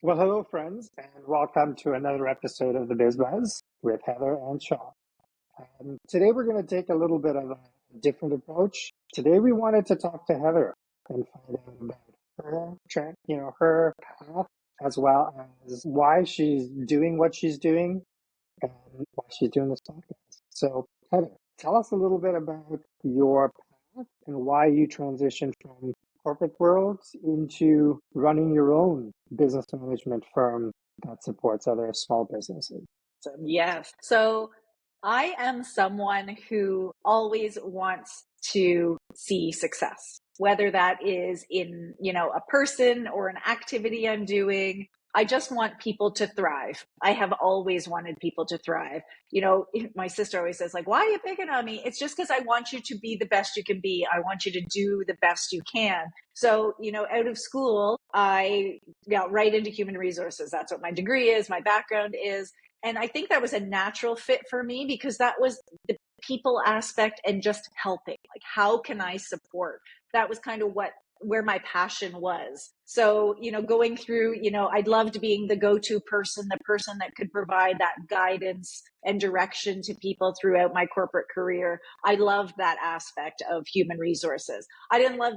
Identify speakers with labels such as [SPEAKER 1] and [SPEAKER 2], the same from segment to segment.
[SPEAKER 1] Well, hello, friends, and welcome to another episode of the Biz Buzz with Heather and Sean. Today, we're going to take a little bit of a different approach. Today, we wanted to talk to Heather and find out about her path, as well as why she's doing what she's doing and why she's doing this podcast. So, Heather, tell us a little bit about your path and why you transitioned from corporate world into running your own business management firm that supports other small businesses.
[SPEAKER 2] Yes. So I am someone who always wants to see success, whether that is in, a person or an activity I'm doing. I just want people to thrive. I have always wanted people to thrive. My sister always says, like, why are you picking on me? It's just because I want you to be the best you can be. I want you to do the best you can. So, out of school, I got right into human resources. That's what my degree is, my background is. And I think that was a natural fit for me because that was the people aspect and just helping. Like, how can I support? That was kind of where my passion was. So, going through, I loved being the go-to person, the person that could provide that guidance and direction to people throughout my corporate career. I loved that aspect of human resources. I didn't love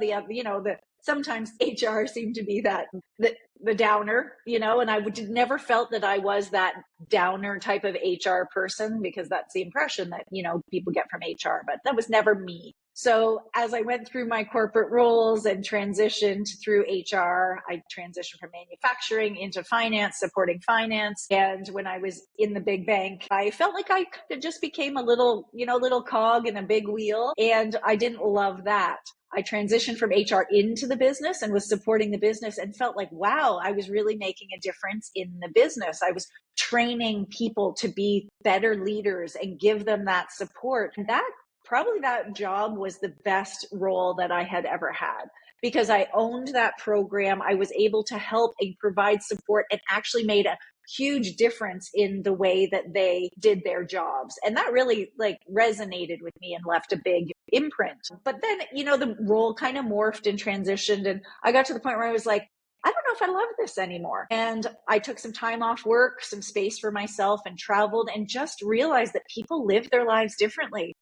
[SPEAKER 2] sometimes HR seemed to be the downer, and I never felt that I was that downer type of HR person because that's the impression that, people get from HR, but that was never me. So as I went through my corporate roles and transitioned through HR, I transitioned from manufacturing into finance, supporting finance. And when I was in the big bank, I felt like I kind of just became a little cog in a big wheel. And I didn't love that. I transitioned from HR into the business and was supporting the business and felt like, wow, I was really making a difference in the business. I was training people to be better leaders and give them that support. And that job was the best role that I had ever had because I owned that program. I was able to help and provide support and actually made a huge difference in the way that they did their jobs. And that really resonated with me and left a big imprint. But then, the role kind of morphed and transitioned. And I got to the point where I was like, I don't know if I love this anymore. And I took some time off work, some space for myself and traveled and just realized that people live their lives differently.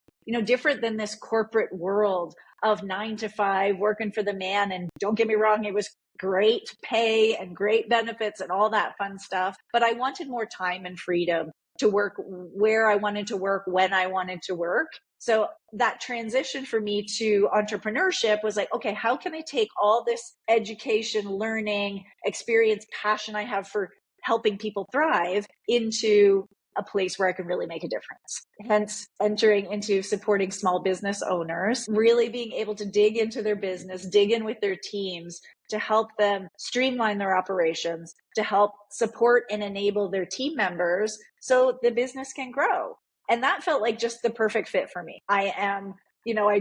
[SPEAKER 2] Different than this corporate world of 9 to 5 working for the man. And don't get me wrong, it was great pay and great benefits and all that fun stuff. But I wanted more time and freedom to work where I wanted to work, when I wanted to work. So that transition for me to entrepreneurship was like, okay, how can I take all this education, learning, experience, passion I have for helping people thrive into a place where I can really make a difference. Hence, entering into supporting small business owners, really being able to dig into their business, dig in with their teams to help them streamline their operations, to help support and enable their team members so the business can grow. And that felt like just the perfect fit for me. I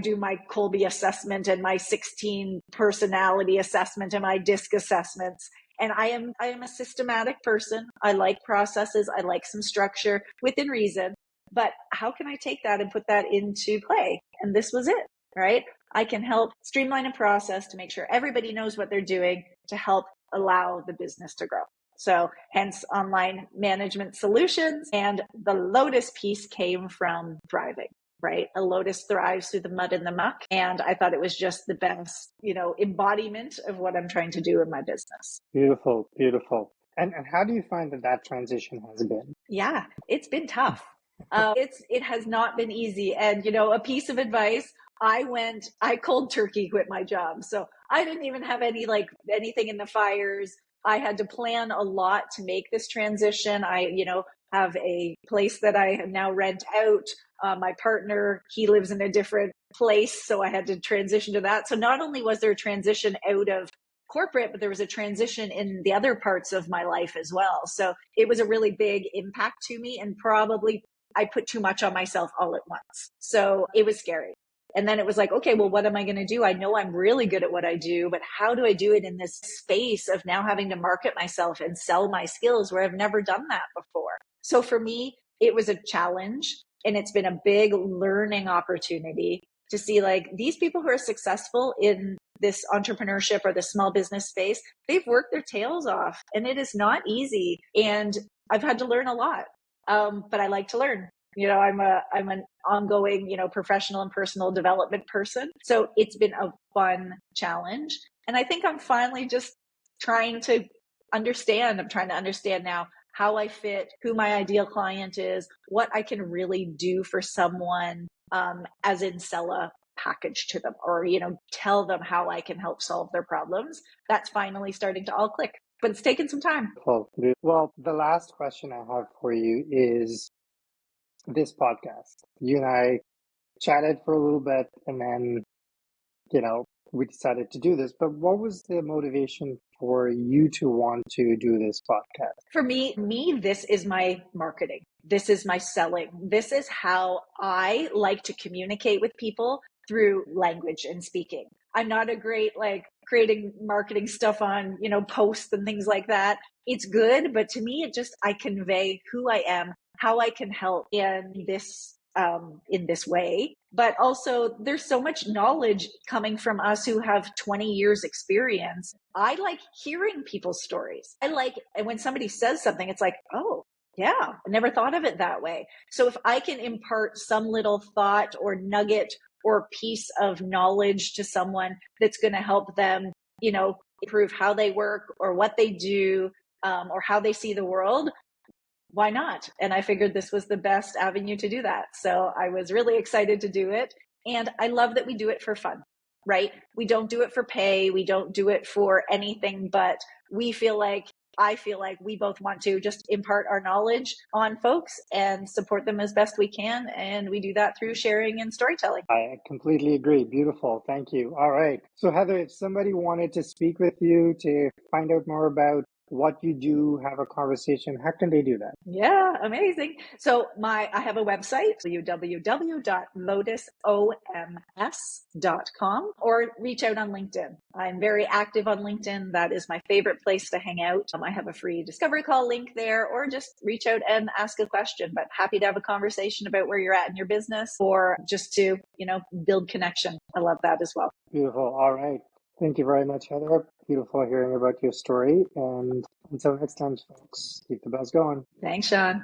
[SPEAKER 2] do my Colby assessment and my 16 personality assessment and my DISC assessments. And I am a systematic person. I like processes. I like some structure within reason. But how can I take that and put that into play? And this was it, right? I can help streamline a process to make sure everybody knows what they're doing to help allow the business to grow. So hence Online Management Solutions. And the Lotus piece came from thriving. Right? A lotus thrives through the mud and the muck. And I thought it was just the best, embodiment of what I'm trying to do in my business.
[SPEAKER 1] Beautiful, beautiful. And how do you find that transition has been?
[SPEAKER 2] Yeah, it's been tough. It has not been easy. And, a piece of advice, I cold turkey quit my job. So I didn't even have anything in the fires. I had to plan a lot to make this transition. I, have a place that I now rent out. My partner, he lives in a different place, so I had to transition to that. So not only was there a transition out of corporate, but there was a transition in the other parts of my life as well. So it was a really big impact to me, and probably I put too much on myself all at once. So it was scary. And then it was like, okay, well, what am I going to do? I know I'm really good at what I do, but how do I do it in this space of now having to market myself and sell my skills where I've never done that before? So for me, it was a challenge, and it's been a big learning opportunity. to see like these people who are successful in this entrepreneurship or the small business space, they've worked their tails off and it is not easy. And I've had to learn a lot. But I like to learn. I'm an ongoing, professional and personal development person. So it's been a fun challenge. And I think I'm finally just trying to understand. I'm trying to understand now how I fit, who my ideal client is, what I can really do for someone, as in sell a package to them or, tell them how I can help solve their problems. That's finally starting to all click, but it's taken some time.
[SPEAKER 1] Well, the last question I have for you is this podcast. You and I chatted for a little bit and then, we decided to do this, but what was the motivation for you to want to do this podcast?
[SPEAKER 2] For me, this is my marketing. This is my selling. This is how I like to communicate with people through language and speaking. I'm not a great creating marketing stuff on, posts and things like that. It's good, but to me, I convey who I am, how I can help in this way. But also there's so much knowledge coming from us who have 20 years experience. I like hearing people's stories. And when somebody says something, it's like, oh, yeah, I never thought of it that way. So if I can impart some little thought or nugget or piece of knowledge to someone that's going to help them, improve how they work or what they do, or how they see the world, why not? And I figured this was the best avenue to do that. So I was really excited to do it. And I love that we do it for fun, right? We don't do it for pay. We don't do it for anything, but I feel like we both want to just impart our knowledge on folks and support them as best we can. And we do that through sharing and storytelling.
[SPEAKER 1] I completely agree. Beautiful. Thank you. All right. So Heather, if somebody wanted to speak with you to find out more about what you do, have a conversation, how can they do that?
[SPEAKER 2] Yeah, amazing. So I have a website, www.lotusoms.com, or reach out on LinkedIn. I'm very active on LinkedIn. That is my favorite place to hang out. I have a free discovery call link there, or just reach out and ask a question, but happy to have a conversation about where you're at in your business or just to, build connection. I love that as well.
[SPEAKER 1] Beautiful. All right. Thank you very much, Heather. Beautiful hearing about your story. And until next time, folks, keep the buzz going.
[SPEAKER 2] Thanks, Sean.